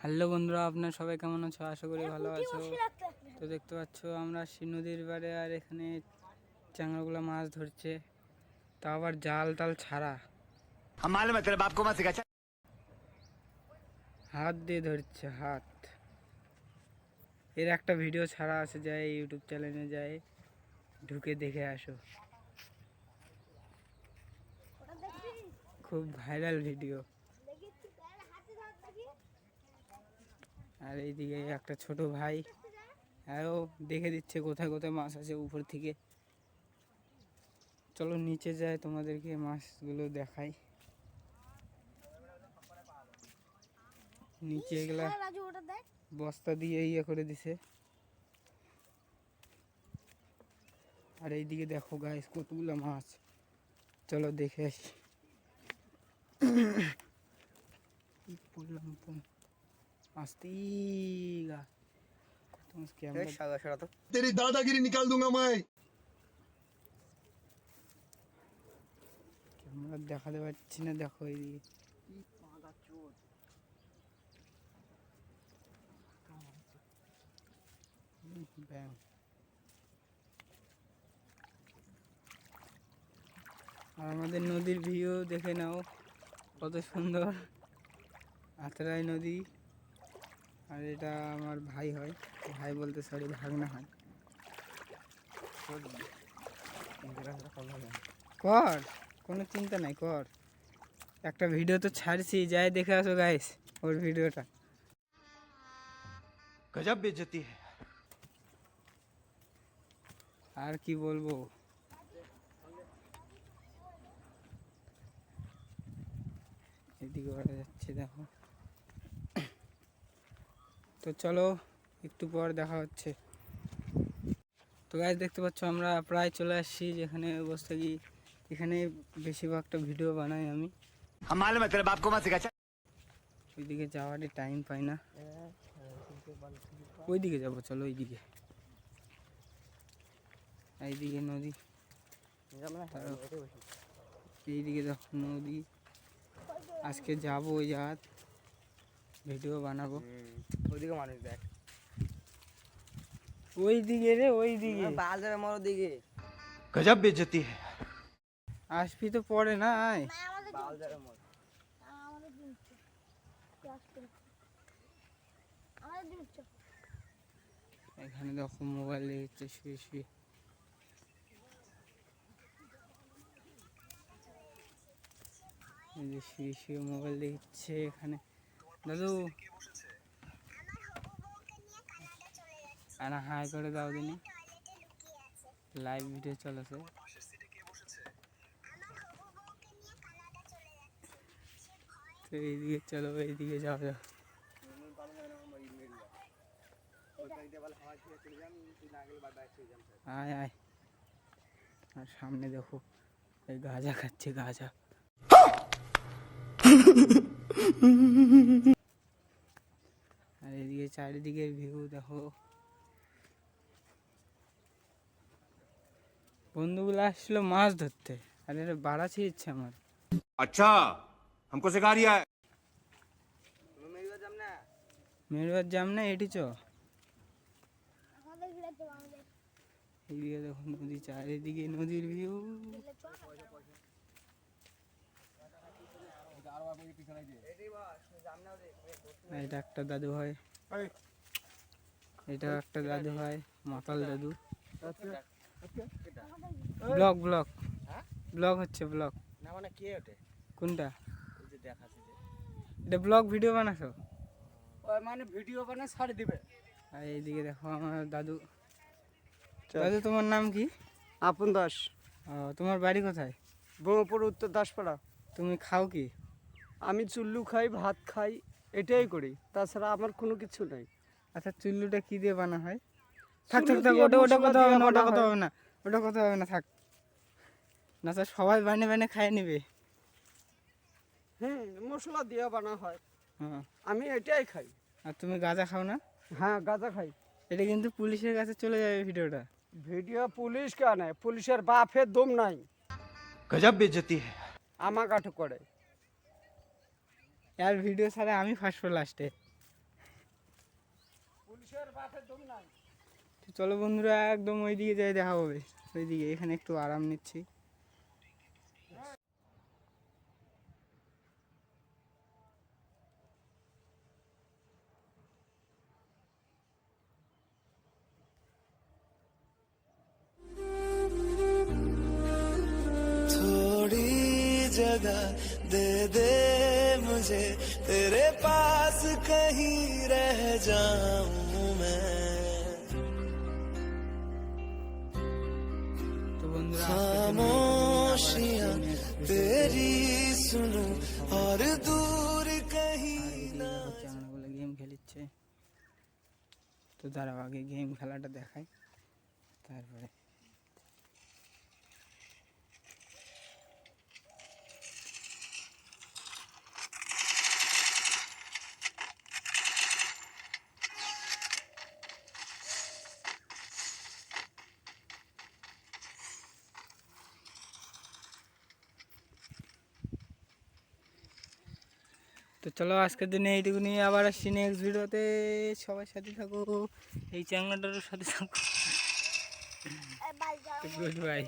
Hello বন্ধুরা, আপনার সবাই কেমন আছো? আশা করি ভালো আছো। তো দেখতে পাচ্ছ আমরা নদীর পাড়ে, আর এখানে চাংড়াগুলো মাছ ধরছে, তা আবার জাল টাল ছাড়া হাত দিয়ে ধরছে। হাত এর একটা ভিডিও ছাড়া আছে, যায় ইউটিউব চ্যানেলে, যায় ঢুকে দেখে আসো, খুব ভাইরাল ভিডিও। আর এইদিকে একটা ছোট ভাই, ও দেখে দিচ্ছে কোথায় কোথায় মাছ আছে উপর থেকে। চলো নিচে যায়, তোমাদেরকে মাছগুলো দেখাই। নিচে এগুলা বস্তা দিয়ে ইয়ে করে দিছে। আর এইদিকে দেখো গাইস, কতগুলো মাছ। চলো দেখে আসি। तेरी दादागिरी निकाल दूंगा मैं। ক্যামেরা দেখাতে পারছি না, দেখো এইদিকে আর আমাদের নদীর ভিউ দেখে নাও, কত সুন্দর। আত্রাই নদী। আর এটা আমার ভাই হয়, ভাই বলতে সরি, ভাগনা হয়। কর, কোনো চিন্তা নাই, কর। একটা ভিডিও তো ছাড়ছি, যাই দেখে আসো গাইস ওর ভিডিওটা। गजब बेइज्जती है। আর কি বলবো, এদিকে ওরা যাচ্ছে দেখো। তো চলো একটু পর দেখা হচ্ছে। তো গাইস দেখতে পাচ্ছ আমরা প্রায় চলে আসছি যেখানে বসে থাকি। এখানে বেশিরভাগটা ভিডিও বানাই আমি। ওইদিকে যাওয়ারই টাইম পাই না, ওইদিকে যাবো, চলো ওইদিকে। এইদিকে নদী, এইদিকে দেখো নদী। আজকে যাবো ওই জায়গা, ভিডিও বানাবো। ওইদিকে মানুষ দেখ, ওইদিকে রে, ওইদিকে বাল যাবে মর দিকে। गजब बेइज्जती है। আসবি তো পরে না, আয়। বাল যাবে মর। এখানে দেখো মোবাইল দেখছে শুয়ে শুয়ে। এই যে শুয়ে শুয়ে মোবাইল দেখছে এখানে। দাদু আনা হাই করে দাও দিনি, লাইভ ভিডিও চলেছে। তো এইদিকে চলো, এইদিকে যাও যাও। আয় আয়। আর সামনে দেখো এই গাঁজা খাচ্ছে, গাঁজা। আর এদিকে চারিদিকের ভিউ দেখো। বন্ধুগুলো আসছিল মাছ ধরতে, আর এটা বাড়াচ্ছে ইচ্ছে আমার। अच्छा, हमको सिखा रिया है। মেরুয়ার জাম না, এটি চ। এইদিকে দেখো নদী, চারিদিকে নদীর ভিউ। এটা একটা দাদু হয়, এটা একটা দাদু হয়, মাতাল দাদু। ব্লগ ব্লগ ব্লগ হচ্ছে, ব্লগ না মানে কে ওঠে? কোনটা? এই যে দেখাচ্ছে যে এটা ব্লগ ভিডিও বানাছো? ওই মানে ভিডিও বানায় ছাড়ে দিবে। আর এইদিকে দেখো আমার দাদু। দাদু তোমার নাম কি? আপন দাস। তোমার বাড়ি কোথায়? ব্রহ্মপুর উত্তর দাসপাড়া। তুমি খাও কি? আমি চুল্লু খাই, ভাত খাই, এটাই করি, তাছাড়া আমার কোনো কিছু নাই। আচ্ছা, চুল্লুটা কি দিয়ে বানা হয়? থাক থাক চুল্লু থাক, দিয়ে ওটা ওটা মশলা কথা হবে দিয়ে না, ওটা বানা কথা হয়। হবে না, ওটা কথা হবে না, থাক না স্যার, সবাই বানিয়ে বানিয়ে খাইয়ে নেবে। মশলা দিয়ে বানা হয়, হ্যাঁ। আমি এটাই খাই। আর তুমি গাঁজা খাও না? হ্যাঁ, গাঁজা খাই। এটা কিন্তু পুলিশের কাছে চলে যাবে ভিডিওটা। ভিডিও পুলিশ কেন? পুলিশের বাপের দম নাই, गजब बेइज्जती है। আমাকে আটক করে। আর ভিডিও ছাড়া আমি ফাঁসবো লাস্টে। তো চলো বন্ধুরা, একদম ওইদিকে যাই দেখা হবে। ওইদিকে, এখানে একটু আরাম নিচ্ছি। थोड़ी जगह दे दे मुझे, तेरे पास कहीं रह जाऊं मैं। তো বন্ধুরা, खामोशियां तेरी सुनूं और दूर कहीं ना। চ্যাংড়াগুলো গেম খেলিচ্ছে। তো দাঁড়াও, আগে গেম খেলাটা দেখাই, তারপরে। তো চলো, আজকের দিনে এইটুকু নিয়ে আবার আসছি নেক্সট ভিডিওতে। সবার সাথে থাকো, এই চ্যাংড়াটার সাথে থাকো। Good bye.